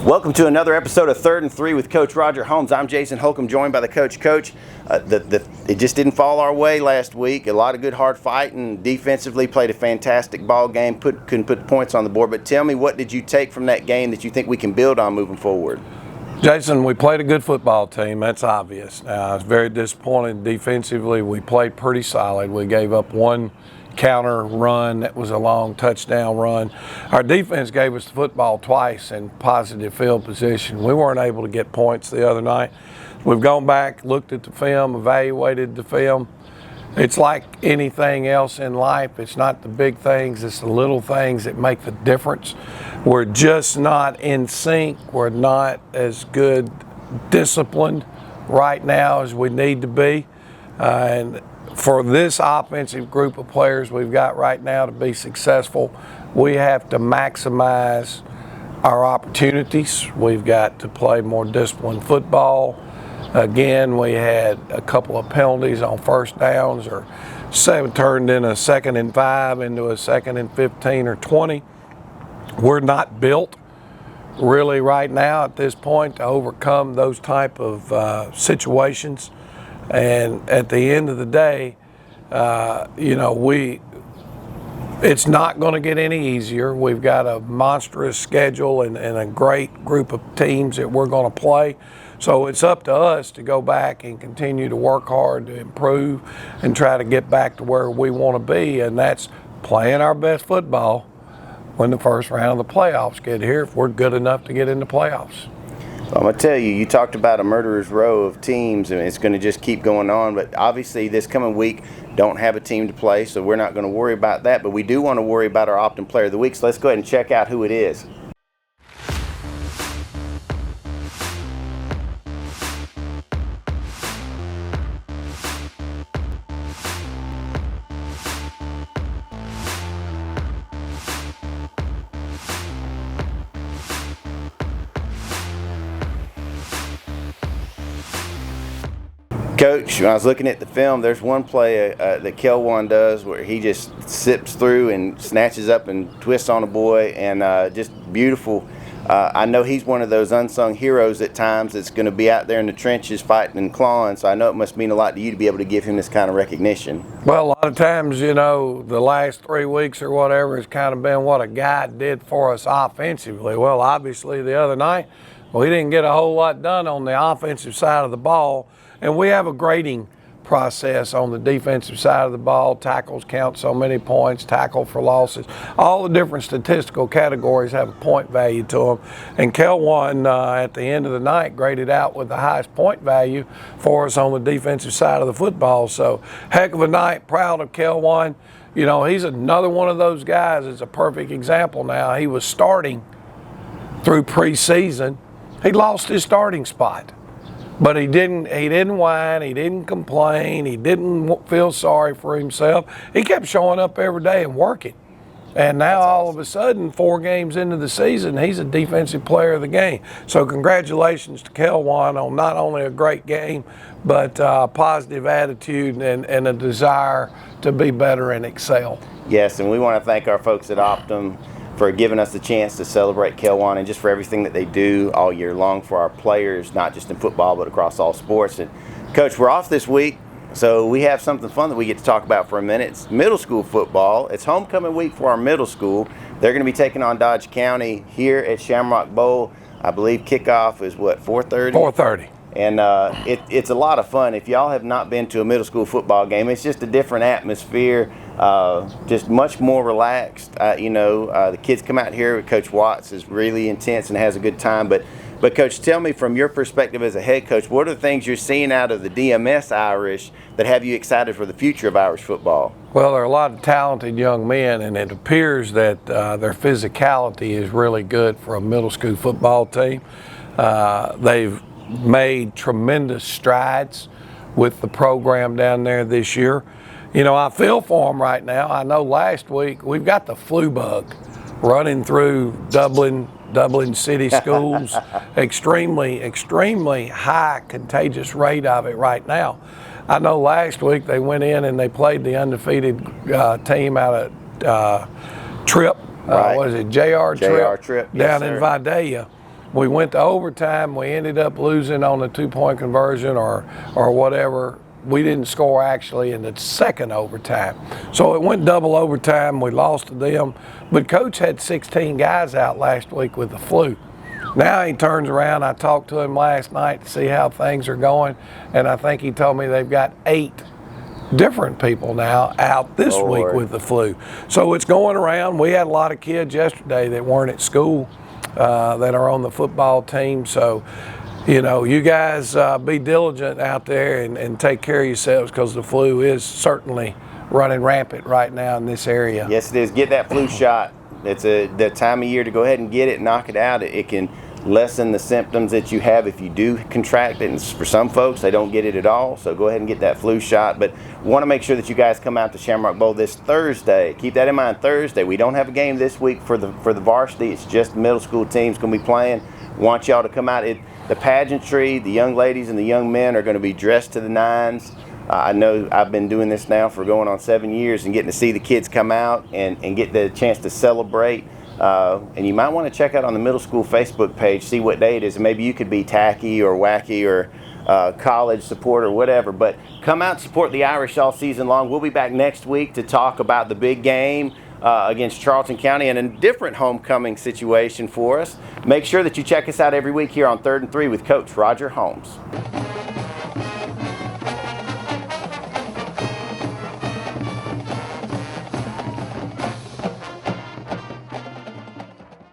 Welcome to another episode of 3rd and 3 with Coach Roger Holmes. I'm Jason Holcomb, joined by the coach. Coach, it just didn't fall our way last week. A lot of good hard fighting. Defensively, played a fantastic ball game. Couldn't put points on the board. But tell me, what did you take from that game that you think we can build on moving forward? Jason, we played a good football team. That's obvious. I was very disappointed defensively. We played pretty solid. We gave up one counter run that was a long touchdown run. Our defense gave us the football twice in positive field position. We weren't able to get points the other night. We've gone back, looked at the film, evaluated the film. It's like anything else in life. It's not the big things, it's the little things that make the difference. We're just not in sync. We're not as good disciplined right now as we need to be. And for this offensive group of players we've got right now to be successful, we have to maximize our opportunities. We've got to play more disciplined football. Again, we had a couple of penalties on first downs, or turned in a 2nd and 5 into a 2nd and 15 or 20. We're not built really right now at this point to overcome those type of situations. And at the end of the day, it's not going to get any easier. We've got a monstrous schedule and a great group of teams that we're going to play. So it's up to us to go back and continue to work hard to improve and try to get back to where we want to be, and that's playing our best football when the first round of the playoffs get here, if we're good enough to get in the playoffs. I'm going to tell you, you talked about a murderer's row of teams, and it's going to just keep going on. But obviously this coming week, don't have a team to play, so we're not going to worry about that. But we do want to worry about our Optim Player of the Week, so let's go ahead and check out who it is. Coach, when I was looking at the film, there's one play that Kelwaun does where he just sips through and snatches up and twists on a boy, and just beautiful. I know he's one of those unsung heroes at times that's going to be out there in the trenches fighting and clawing, so I know it must mean a lot to you to be able to give him this kind of recognition. Well, a lot of times, the last 3 weeks or whatever has kind of been what a guy did for us offensively. Well, obviously the other night, we didn't get a whole lot done on the offensive side of the ball. And we have a grading process on the defensive side of the ball. Tackles count so many points, tackle for losses. All the different statistical categories have a point value to them. And Kelwaun, at the end of the night, graded out with the highest point value for us on the defensive side of the football. So, heck of a night. Proud of Kelwaun. He's another one of those guys. It's a perfect example now. He was starting through preseason. He lost his starting spot. But he didn't whine, he didn't complain, he didn't feel sorry for himself. He kept showing up every day and working. And now all of a sudden, 4 games into the season, he's a defensive player of the game. So congratulations to Kelwaun on not only a great game, but a positive attitude and a desire to be better and excel. Yes, and we want to thank our folks at Optim for giving us the chance to celebrate Kelwaun and just for everything that they do all year long for our players, not just in football but across all sports. And Coach, we're off this week, so we have something fun that we get to talk about for a minute. It's middle school football. It's homecoming week for our middle school. They're going to be taking on Dodge County here at Shamrock Bowl. I believe kickoff is what, 4:30? 4:30. And it's a lot of fun. If y'all have not been to a middle school football game, it's just a different atmosphere, just much more relaxed. The kids come out here. Coach Watts is really intense and has a good time. But Coach, tell me from your perspective as a head coach, what are the things you're seeing out of the DMS Irish that have you excited for the future of Irish football? Well, there are a lot of talented young men, and it appears that their physicality is really good for a middle school football team. They've made tremendous strides with the program down there this year. I feel for them right now. I know last week we've got the flu bug running through Dublin city schools. extremely high contagious rate of it right now. I know last week they went in and they played the undefeated team out at Trip. Right. What is it, JR Trip? JR Trip, yes, down in Vidalia. We went to overtime. We ended up losing on the 2-point conversion or whatever. We didn't score actually in the second overtime. So it went double overtime. We lost to them. But Coach had 16 guys out last week with the flu. Now he turns around. I talked to him last night to see how things are going, and I think he told me they've got 8 different people now out this week with the flu. So it's going around. We had a lot of kids yesterday that weren't at school that are on the football team. So, you know, you guys be diligent out there and take care of yourselves, because the flu is certainly running rampant right now in this area. Yes, it is. Get that flu shot. It's the time of year to go ahead and get it, knock it out. It can lessen the symptoms that you have if you do contract it. And for some folks, they don't get it at all. So go ahead and get that flu shot. But we want to make sure that you guys come out to Shamrock Bowl this Thursday. Keep that in mind, Thursday. We don't have a game this week for the varsity. It's just middle school teams going to be playing. Want y'all to come out. The pageantry, the young ladies and the young men are going to be dressed to the nines. I know I've been doing this now for going on 7 years, and getting to see the kids come out and get the chance to celebrate. And you might want to check out on the middle school Facebook page, see what day it is, and maybe you could be tacky or wacky or college support or whatever. But come out and support the Irish all season long. We'll be back next week to talk about the big game against Charlton County and a different homecoming situation for us. Make sure that you check us out every week here on 3rd and 3 with Coach Roger Holmes.